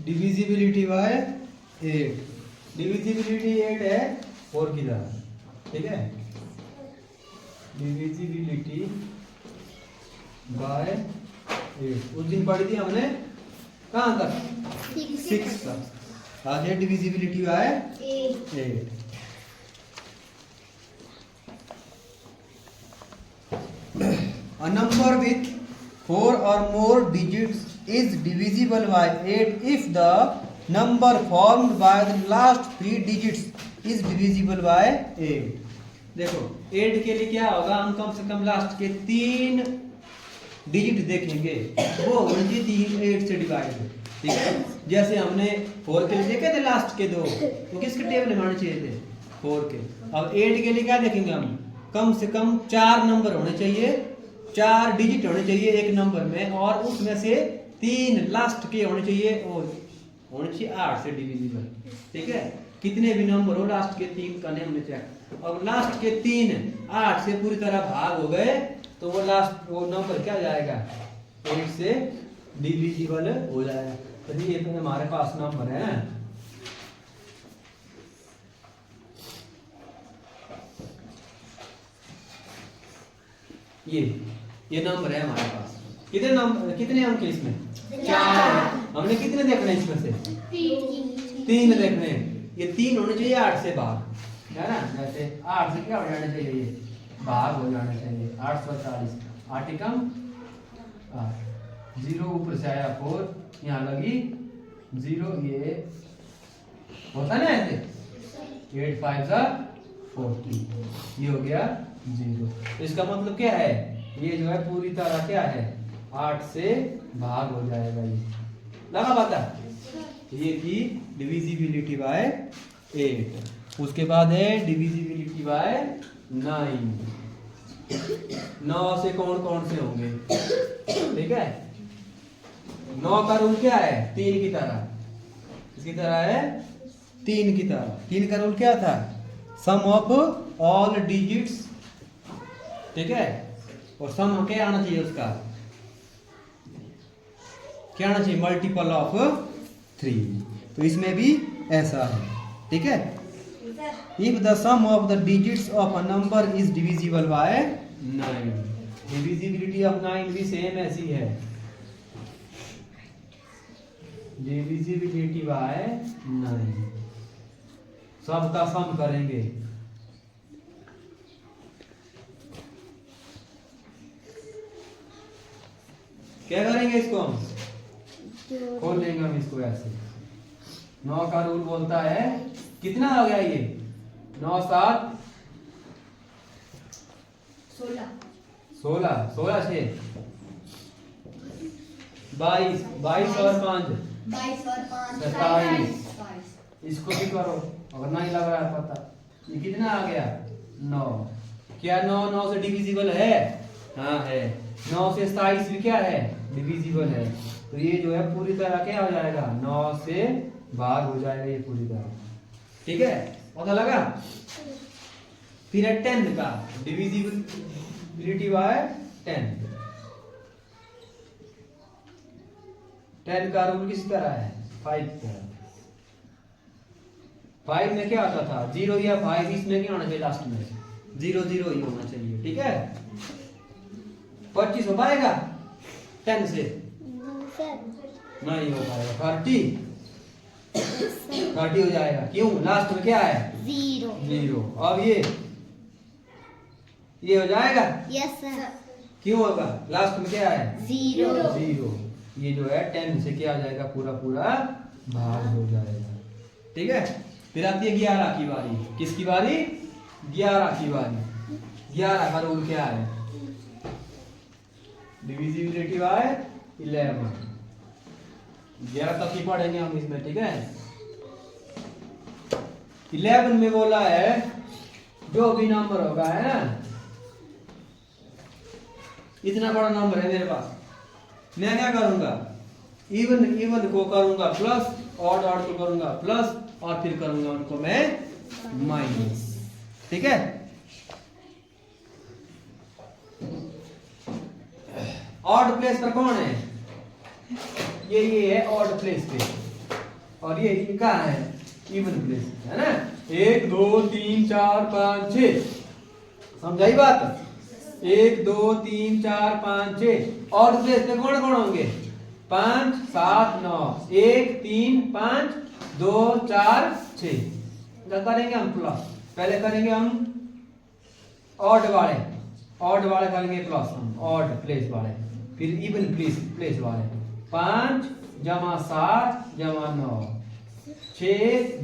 Divisibility bye 8, divisibility 8 है 4 की तरह, ठीक है। डिविजिबिलिटी बाय 8 उस दिन पढ़ी थी हमने, कहाँ तक? 6 तक। आज है divisibility bye 8। A number with 4 or more digits is divisible by 8 if the number formed by the last 3 digits is divisible by 8। देखो 8 के लिए क्या होगा, हम कम से कम लास्ट के 3 डिजिट देखेंगे, वो होने चाहिए 8 से डिवाइड, ठीक है। जैसे हमने 4 के लिए देखे थे लास्ट के 2, तो किसके टेबल में आने चाहिए थे? 4 के। अब 8 के लिए क्या देखेंगे हम, कम से कम 4 नंबर होने चाहिए, 4 डिजिट होने चाहिए एक नंबर में, और उसमें से 3 लास्ट के होने चाहिए, और होने चाहिए 8 से डिविजिबल, ठीक है। कितने भी नंबर हो, लास्ट के 3 का हमने चेक। अब लास्ट के 3 8 से पूरी तरह भाग हो गए, तो वो लास्ट वो नंबर क्या जाएगा, 8 से डिविजिबल हो जाएगा। तो ये तो हमारे पास नंबर है, ये नंबर है हमारे पास। कितने नंबर, कितने अंक इसमें? 4। हमने कितने देखने इसमें से? 3 देखने। ये 3 होने चाहिए 8 से भाग, है ना। जैसे 8 से क्या हो जाना चाहिए, ये भाग हो जाना चाहिए। 840, 8 एकम 8, 0 ऊपर से आया 4, यहाँ लगी 0, ये होता ना ऐसे, 8 5 जा 40, ये हो गया 0। तो इसका मतलब क्या है, ये जो है पूरी तरह क्या है, 8 से भाग हो जाएगा। ये लगा पता, ये थी डिविजिबिलिटी बाय 8। उसके बाद है डिविजिबिलिटी बाय 9। 9 से कौन कौन से होंगे, ठीक है। 9 का रूल क्या है, 3 की तरह, इसकी तरह है 3 की तरह। 3 का रूल क्या था, सम ऑफ ऑल डिजिट्स, ठीक है। और सम क्या आना चाहिए उसका, क्या आना चाहिए, मल्टीपल ऑफ 3। तो इसमें भी ऐसा है, ठीक है। If the sum of the digits of a number is divisible by 9, divisibility of 9 भी सेम ऐसी है, डिविजिबिलिटी बाय 9, सबका सम करेंगे। क्या करेंगे इसको, हम खोल लेंगे हम इसको ऐसे। 9 का रूल बोलता है, कितना हो गया ये, 9 7 16 16 6 22 22 और 5 27। इसको भी करो, अगर नहीं लग रहा है पता। ये कितना आ गया, 9। क्या 9 9 से डिविजिबल है? हाँ है। 9 से 27 भी क्या है, डिविजिबल है। तो ये जो है पूरी तरह क्या हो जाएगा, 9 से भाग हो जाएगा ये पूरी तरह, ठीक है। पता लगा। फिर है 10 का डिविजिबिलिटी बाय 10। 10 का रूल किस तरह है, 5 तरह। 5 में क्या आता था, 0 या 5, इसमें क्या होना चाहिए, लास्ट में 0 0 ही होना चाहिए, ठीक है। 25 हो पाएगा 10 से? नहीं हो पाएगा। 30 हो जाएगा, क्यों, लास्ट में क्या है, 0। अब ये हो जाएगा, यस सर। क्यों होगा, लास्ट में क्या है, 0। ये जो है 10 से क्या हो जाएगा, पूरा पूरा भाग हो जाएगा, ठीक है। फिर आती है 11 की बारी। किसकी बारी, 11 की बारी। 11 का रूल क्या है, डिविजिबिलिटी बाय 11। 11 तक ही पढ़ेंगे हम इसमें, ठीक है। 11 में बोला है, जो भी नंबर होगा, है ना, इतना बड़ा नंबर है मेरे पास, मैं क्या करूंगा, इवन को करूंगा प्लस, ऑड को करूंगा प्लस, और फिर करूंगा उनको मैं माइनस, ठीक है। ऑड प्लेस पर कौन है, ये है ऑड प्लेस पे, और ये क्या है, इवन प्लेस है ना। 1 2 3 4 5 6, समझाई बात। 1 2 3 4 5 6 और प्लेस में कौन कौन होंगे, 5 7 9, 1 3 5 2 4 6। क्या करेंगे हम प्लस, पहले करेंगे हम ऑड वाले करेंगे प्लस, हम ऑड प्लेस वाले, फिर इवन प्लेस वाले। 5 जमा 7 जमा 9, 6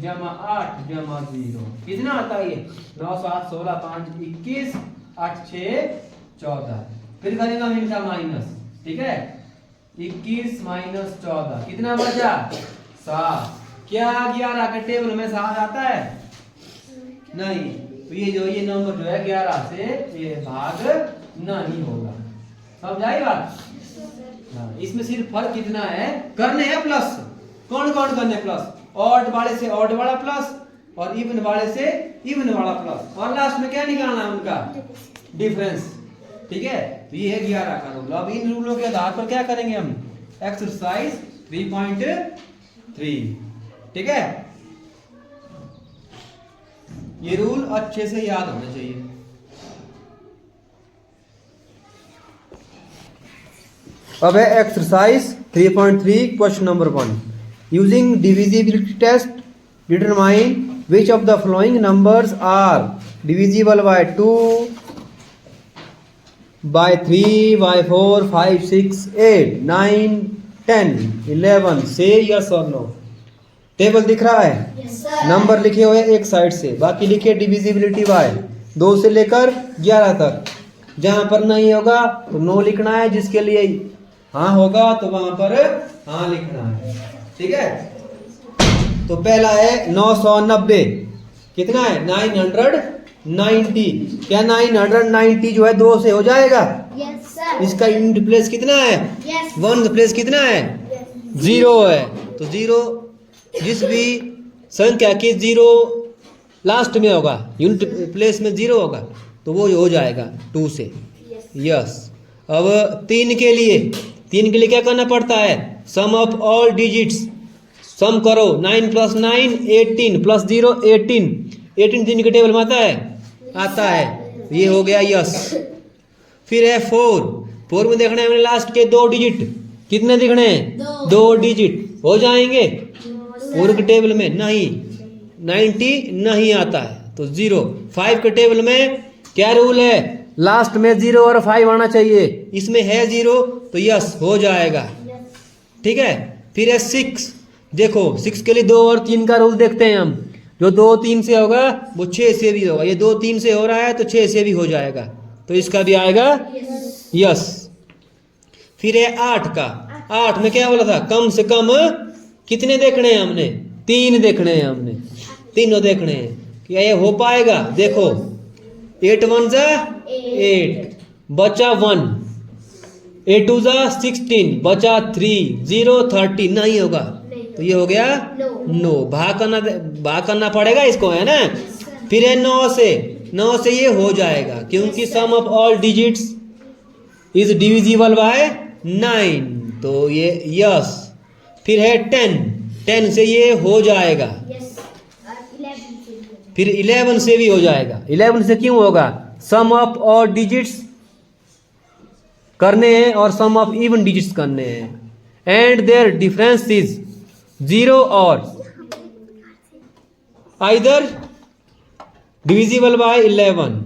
जमा 8 जमा 0, कितना आता है ये, 9 7 16 5 21 8 6 14। फिर करेंगे हम इनका माइनस, ठीक है। 21 माइनस 14 कितना बचा, 7। क्या 11 के टेबल में 7 आता है, नहीं। तो ये नंबर जो है 11 से ये भाग नहीं होगा, समझाई बात। हाँ, इसमें सिर्फ फर्क कितना है, करने हैं प्लस। कौन कौन करने प्लस, ऑड वाले से ऑड वाला प्लस और इवन वाले से इवन वाला प्लस, और लास्ट में क्या निकालना है उनका डिफरेंस, ठीक है। तो ये है 11 का रूल। अब इन रूलों के आधार पर क्या करेंगे हम, एक्सरसाइज 3.3, ठीक है। ये रूल अच्छे से याद होने चाहिए। अब है exercise 3.3 question number 1। Using divisibility test determine which of the following numbers are divisible by 2 by 3 by 4 5 6 8 9 10 11। से यस और नो। टेबल दिख रहा है, नंबर लिखे हुए एक साइड से, बाकी लिखे डिविजिबिलिटी बाय 2 से लेकर 11 तक। जहां पर नहीं होगा तो नो लिखना है, जिसके लिए हाँ होगा तो वहां पर हाँ लिखना है, ठीक है। तो पहला है 990, कितना है 990। क्या 990 जो है 2 से हो जाएगा, इसका यूनिट प्लेस कितना है, 1 प्लेस कितना है, 0 है। तो 0 जिस भी संख्या के 0 लास्ट में होगा, यूनिट प्लेस में 0 होगा, तो वो हो जाएगा 2 से, यस। अब 3 के लिए क्या करना पड़ता है, सम ऑफ ऑल डिजिट्स, सम करो। 9 + 9 18 + 0 18, 18 3 के टेबल में आता है, ये हो गया यस। फिर है 4 में देखना है हमने लास्ट के 2 डिजिट, कितने दिखने हैं, 2 डिजिट हो जाएंगे। पूरे के टेबल में नहीं, 90 नहीं आता है तो 0। 5 के टेबल में क्या रूल है, लास्ट में 0 और 5 आना चाहिए, इसमें है 0 तो यस हो जाएगा, ठीक है। फिर है 6, देखो 6 के लिए 2 और 3 का रूल देखते हैं हम। जो 2 3 से होगा वो 6 से भी होगा, ये 2 3 से हो रहा है तो 6 से भी हो जाएगा, तो इसका भी आएगा यस। फिर है 8 का, 8 में क्या बोला था, कम से कम कितने देखने हैं हमने, 3 देखने हैं हमने, तीनों देखने हैं। क्या ये हो पाएगा, देखो 8 1 जा 8 बचा 1, 8 2 जा 16 बचा 3, 0 30 नहीं होगा, तो ये हो गया नो। भाग करना पड़ेगा इसको, है ना। फिर है 9 से ये हो जाएगा, क्योंकि sum of all digits is divisible by 9, तो ये यस। फिर है 10 से ये हो जाएगा, फिर 11 से भी हो जाएगा। 11 से क्यों होगा, सम ऑफ ऑल डिजिट्स करने हैं और सम ऑफ इवन डिजिट्स करने हैं, एंड देयर डिफरेंस इज 0 और आइदर डिविजिबल बाय 11,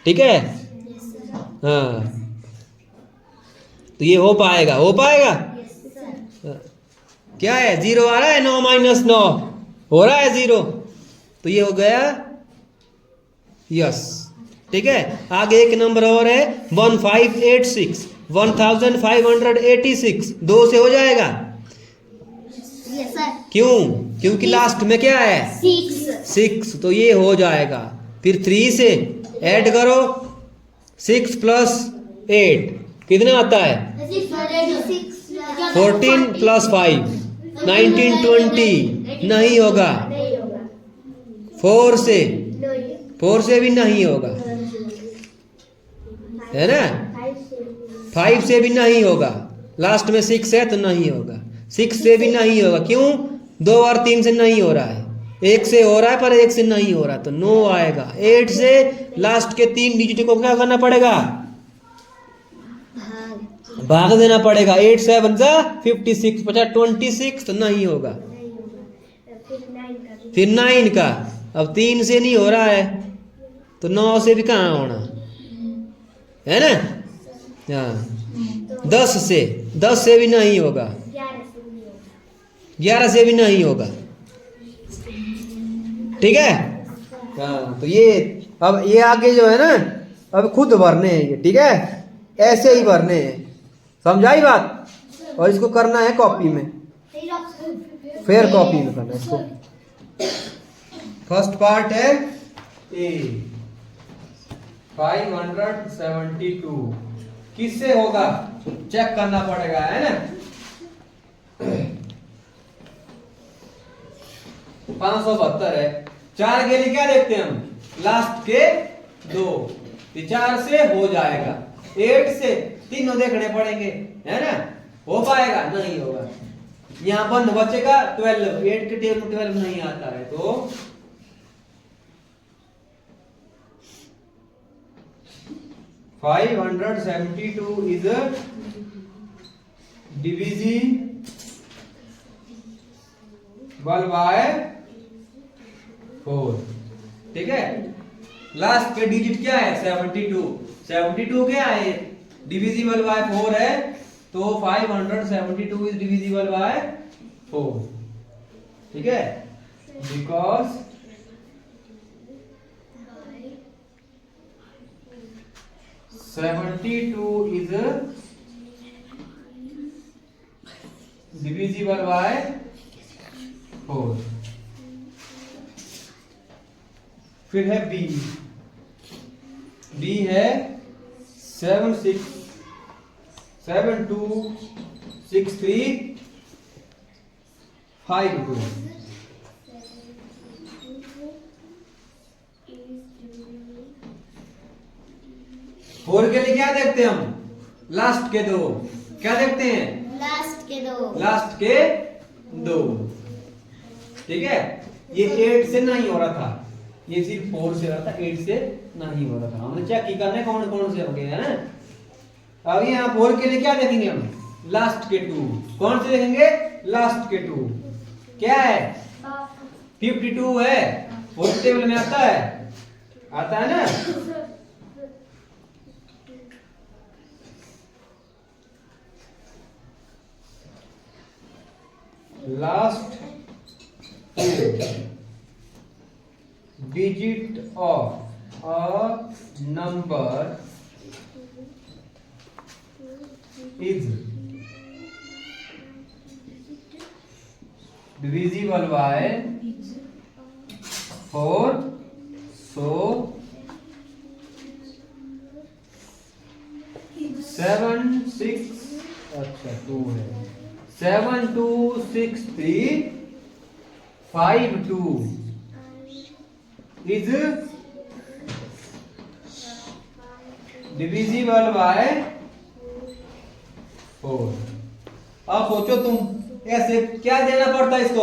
ठीक है। हाँ, तो ये हो पाएगा। क्या है, 0 आ रहा है, 9 - 9 हो रहा है 0, तो ये हो गया यस, ठीक है। आगे एक नंबर और है 1586, 1586, 2 से हो जाएगा, क्यों, क्योंकि लास्ट में क्या है 6, तो ये हो जाएगा। फिर 3 से ऐड करो, 6 + 8 कितना आता है, 14 + 5 19 20 नहीं होगा। 4 से भी नहीं होगा, है ना। 5 से भी नहीं होगा, लास्ट में 6 है तो नहीं होगा। 6 से भी नहीं होगा, क्यों, 2 और 3 से नहीं हो रहा है, 1 से हो रहा है पर 1 से नहीं हो रहा, तो 9 आएगा। 8 से लास्ट के 3 डिजिट को क्या करना पड़ेगा? भाग देना पड़ेगा। 8 7 जा 56, 50 26, तो नहीं होगा। फिर 9 का, अब 3 से नहीं हो रहा है तो 9 से भी कहाँ होना है ना। हाँ 10 से भी नहीं होगा, 11 से भी नहीं होगा। ठीक है। हाँ तो ये अब ये आगे जो है ना, अब खुद भरने हैं ये। ठीक है, ऐसे ही भरने हैं, समझाई बात। और इसको करना है कॉपी में, फिर कॉपी में करना है इसको। फर्स्ट पार्ट है ए 572, किससे होगा चेक करना पड़ेगा, है ना। 572 है। 4 के लिए क्या देखते हैं हम? लास्ट के 2, 4 से हो जाएगा। 8 से तीनों देखने पड़ेंगे, है ना। हो पाएगा? नहीं होगा। यहाँ बंद बचेगा 12, 8 के टेबल 12 नहीं आता है, तो 572 is divisible by 4। ठीक है, लास्ट के डिजिट क्या है? 72 क्या है? डिविजिबल बाय 4 है, तो 572 इज डिविजिबल बाय 4। ठीक है, बिकॉज 72 is divisible by 4। फिर है बी है 726352। 4 के लिए क्या देखते हैं हम? लास्ट के 2। क्या देखते हैं? लास्ट के 2। ठीक है, ये 8 से नहीं हो रहा था, ये सिर्फ 4 से रहा था, 8 से नहीं हो रहा था। हमने चेक की करने कौन कौन से हो गए, है ना। अब यहाँ 4 के लिए क्या देखेंगे हम? लास्ट के 2। कौन से देखेंगे? लास्ट के 2। क्या है? 52 है, 4 टेबल में आता है ना। Last digit of a number is divisible by 4, so 7 6 अच्छा 2 है 726352 is divisible by 4। अब सोचो तुम, ऐसे क्या देना पड़ता है? इसको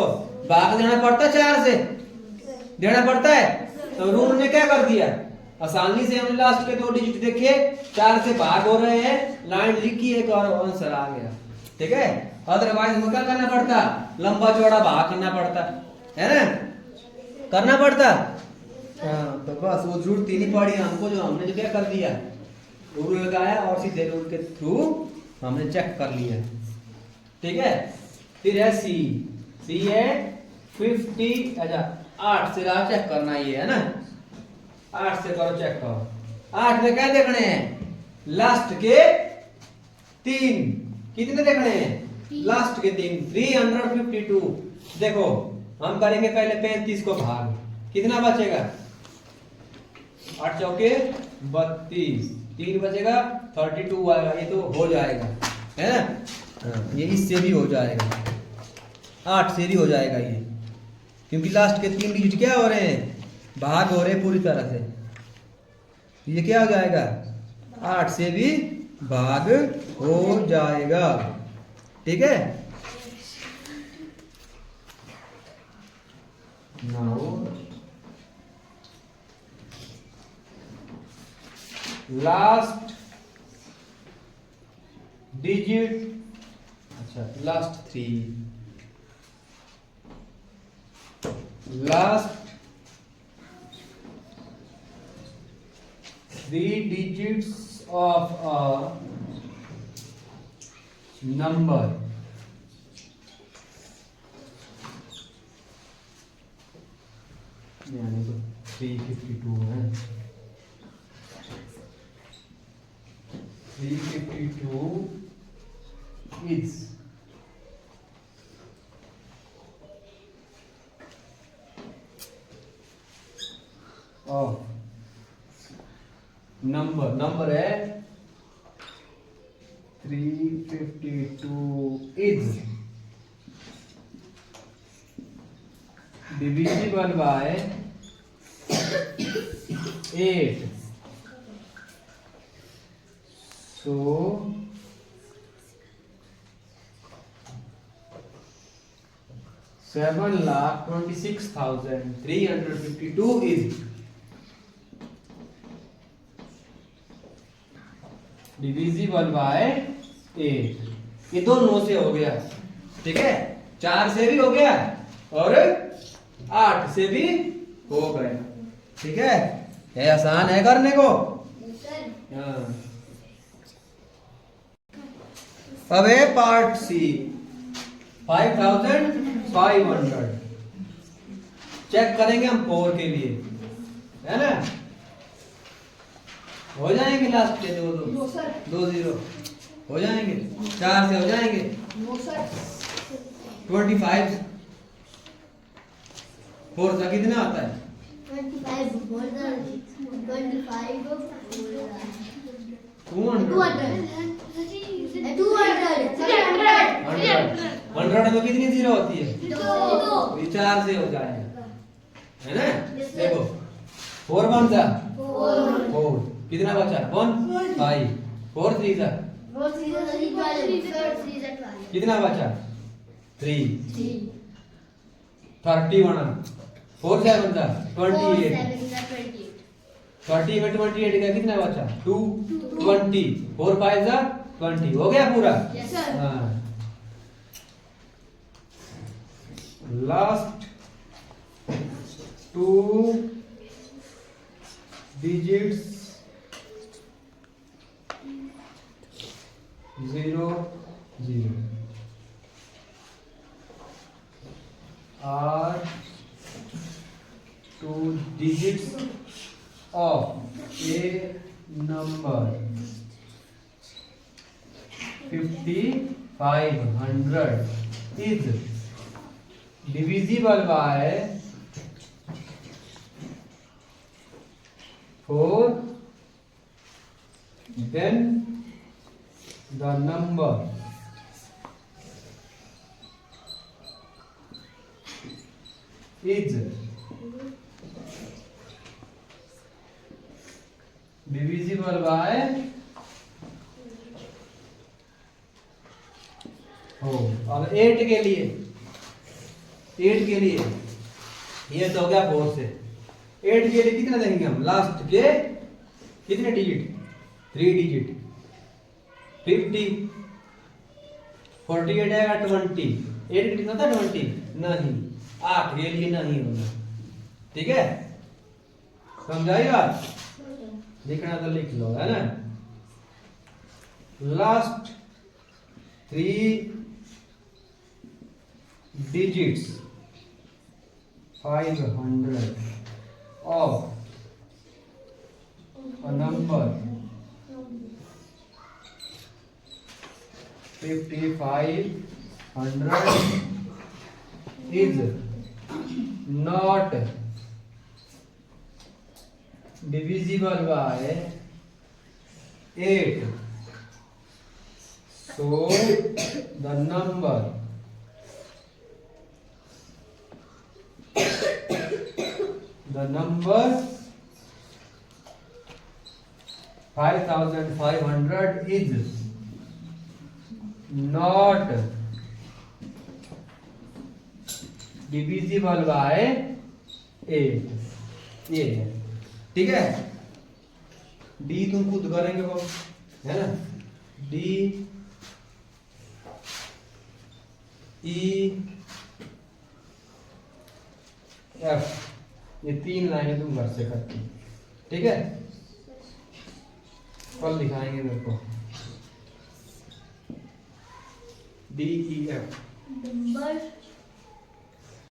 भाग देना पड़ता है, 4 से देना पड़ता है। तो रूल ने क्या कर दिया? आसानी से हमने लास्ट के 2 डिजिट देखे, 4 से भाग हो रहे हैं, लाइन लिखी है और आंसर आ गया। ठीक है, अदरवाइज हमें क्या करना पड़ता? लंबा चौड़ा भाग करना पड़ता, है ना, करना पड़ता। हाँ तो बस वो जरूरत ही नहीं पड़ी हमको, जो हमने जो क्या कर दिया, रूल लगाया और सीधे रूल के थ्रू हमने चेक कर लिया। ठीक है, फिर है सी है 50। अच्छा 8 से रहा चेक करना ये, है ना। 8 से करो चेक करो। 8 में क्या देखने हैं? लास्ट के 3। कितने देखने हैं? लास्ट के 3। 352। देखो हम करेंगे पहले 35 को भाग, कितना बचेगा? 8 चौके 32, 3 बचेगा 32 आएगा। ये तो हो जाएगा, है ना। ये इससे भी हो जाएगा, 8 से भी हो जाएगा ये, क्योंकि लास्ट के 3 डिजिट क्या हो रहे हैं? भाग हो रहे हैं पूरी तरह से। ये क्या हो जाएगा? 8 से भी भाग हो जाएगा। ठीक है, लास्ट डिजिट, अच्छा last 3 digits of a number यानी तो 352 है। 352 is नंबर है 352 is divisible by 8, so 7,26,352 is divisible by 8। ये दो 9 से हो गया, ठीक है, 4 से भी हो गया और 8 से भी हो गया, ठीक है। ये आसान है करने को। हाँ। अब है पार्ट सी 5500। चेक करेंगे हम 4 के लिए, है ना। हो जाएंगे लास्ट के 2 0 हो जाएंगे, 4 से हो जाएंगे 25 4 का कितना आता है 25 100 में कितनी जीरो होती है 2। 4 से हो जाएगा, है ना। देखो 4 1 जा 4, कितना बचा 1 5, 4 3 जा कितना बचा 3 31, 4 7 जा 28, 30 में 28 का कितना बचा 2 20, 4 5 जा 20 हो गया पूरा। हाँ। Last 2 digits 0 0 are 2 digits of a number 5500 is divisible by 4, then the number is divisible by अब 8 के लिए ये तो हो गया 4 से। 8 के लिए कितना देंगे हम लास्ट के कितने डिजिट 3 डिजिट 50 48 आएगा 20, 8 कितना था 20 नहीं, 8 के लिए नहीं होगा, ठीक है। समझाई बात, लिखना तो लिख लो, है ना। Last 3 digits 500 of a number 5500 is not divisible by 8, so the number 5500 is not divisible by 8, ये है, ठीक है। डी तुम खुद करेंगे वो, है ना, डी ई एफ, ये 3 लाइनें तुम घर से करती, ठीक है, कल दिखाएंगे मेरे को। D E F number